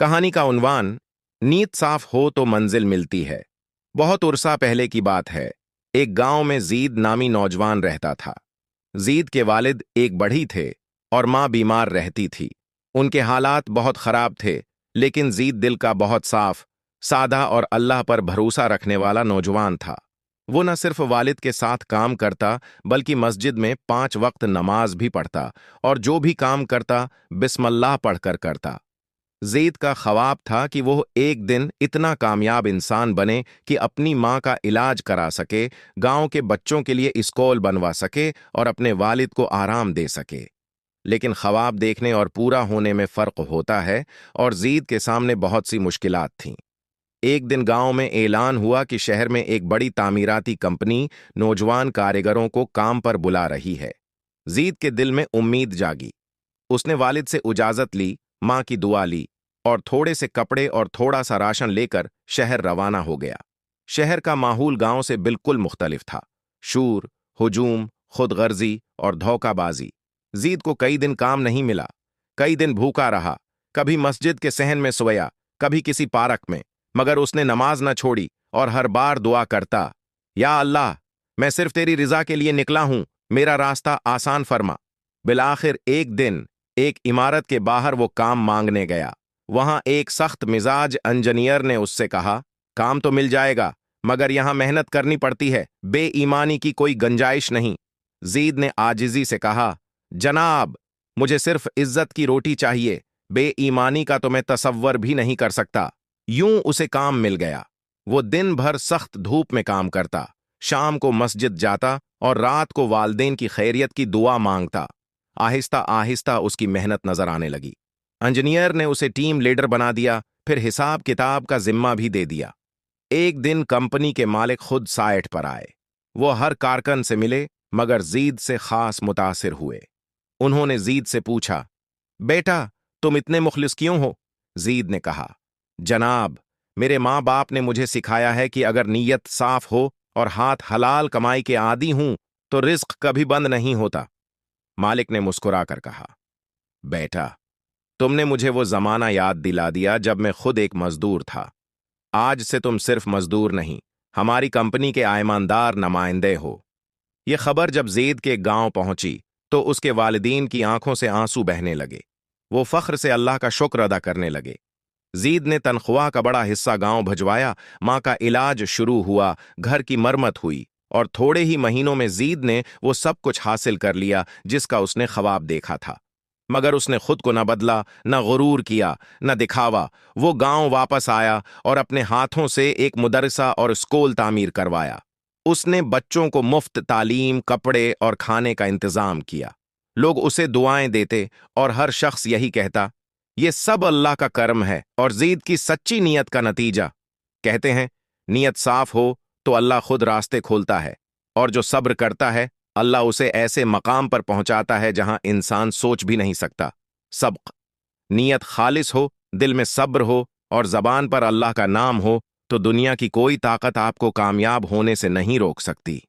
कहानी का उन्वान, नीयत साफ हो तो मंजिल मिलती है। बहुत उरसा पहले की बात है। एक गांव में जीद नामी नौजवान रहता था। जीद के वालिद एक बढ़ी थे और माँ बीमार रहती थी। उनके हालात बहुत खराब थे, लेकिन जीद दिल का बहुत साफ, सादा और अल्लाह पर भरोसा रखने वाला नौजवान था। वो न सिर्फ वालिद के साथ काम करता, बल्कि मस्जिद में 5 वक्त नमाज भी पढ़ता और जो भी काम करता बिस्मिल्लाह पढ़कर करता। ज़ैद का ख्वाब था कि वो एक दिन इतना कामयाब इंसान बने कि अपनी माँ का इलाज करा सके, गांव के बच्चों के लिए स्कूल बनवा सके और अपने वालिद को आराम दे सके। लेकिन ख्वाब देखने और पूरा होने में फ़र्क होता है, और ज़ैद के सामने बहुत सी मुश्किलात थीं। एक दिन गांव में ऐलान हुआ कि शहर में एक बड़ी तामीराती कंपनी नौजवान कारीगरों को काम पर बुला रही है। ज़ैद के दिल में उम्मीद जागी। उसने वालिद से इजाज़त ली, माँ की दुआ ली और थोड़े से कपड़े और थोड़ा सा राशन लेकर शहर रवाना हो गया। शहर का माहौल गांव से बिल्कुल मुख्तलिफ था। शूर, हुजूम, खुदगर्जी और धोखाबाजी। ज़ैद को कई दिन काम नहीं मिला। कई दिन भूखा रहा, कभी मस्जिद के सहन में सोया, कभी किसी पार्क में, मगर उसने नमाज न छोड़ी और हर बार दुआ करता, या अल्लाह, मैं सिर्फ तेरी रिजा के लिए निकला हूं, मेरा रास्ता आसान फरमा। बिलाखिर एक दिन एक इमारत के बाहर वो काम मांगने गया। वहां एक सख्त मिजाज इंजीनियर ने उससे कहा, काम तो मिल जाएगा, मगर यहां मेहनत करनी पड़ती है, बेईमानी की कोई गुंजाइश नहीं। ज़ैद ने आजिजी से कहा, जनाब, मुझे सिर्फ इज्जत की रोटी चाहिए, बेईमानी का तो मैं तसव्वुर भी नहीं कर सकता। यूं उसे काम मिल गया। वो दिन भर सख्त धूप में काम करता, शाम को मस्जिद जाता और रात को वालदेन की खैरियत की दुआ मांगता। आहिस्ता आहिस्ता उसकी मेहनत नजर आने लगी। इंजीनियर ने उसे टीम लीडर बना दिया, फिर हिसाब किताब का जिम्मा भी दे दिया। एक दिन कंपनी के मालिक खुद साइट पर आए। वो हर कारकन से मिले, मगर ज़ैद से खास मुतासिर हुए। उन्होंने ज़ैद से पूछा, बेटा, तुम इतने मुखलिस क्यों हो? ज़ैद ने कहा, जनाब, मेरे माँ बाप ने मुझे सिखाया है कि अगर नीयत साफ हो और हाथ हलाल कमाई के आदी हूं तो रिज्क कभी बंद नहीं होता। मालिक ने मुस्कुरा कर कहा, बेटा, तुमने मुझे वो जमाना याद दिला दिया जब मैं खुद एक मजदूर था। आज से तुम सिर्फ मजदूर नहीं, हमारी कंपनी के ईमानदार नुमाइंदे हो। ये खबर जब ज़ैद के गांव पहुंची तो उसके वालिदीन की आंखों से आंसू बहने लगे। वो फख्र से अल्लाह का शुक्र अदा करने लगे। ज़ैद ने तनख्वाह का बड़ा हिस्सा गांव भिजवाया, माँ का इलाज शुरू हुआ, घर की मरम्मत हुई, और थोड़े ही महीनों में ज़ैद ने वो सब कुछ हासिल कर लिया जिसका उसने ख्वाब देखा था। मगर उसने खुद को न बदला, न गुरूर किया, न दिखावा। वो गांव वापस आया और अपने हाथों से एक मदरसा और स्कूल तामीर करवाया। उसने बच्चों को मुफ्त तालीम, कपड़े और खाने का इंतजाम किया। लोग उसे दुआएं देते और हर शख्स यही कहता, ये सब अल्लाह का करम है और ज़ैद की सच्ची नीयत का नतीजा। कहते हैं, नीयत साफ हो तो अल्लाह खुद रास्ते खोलता है, और जो सब्र करता है अल्लाह उसे ऐसे मकाम पर पहुंचाता है जहां इंसान सोच भी नहीं सकता। सबक, नीयत खालिस हो, दिल में सब्र हो और जबान पर अल्लाह का नाम हो, तो दुनिया की कोई ताकत आपको कामयाब होने से नहीं रोक सकती।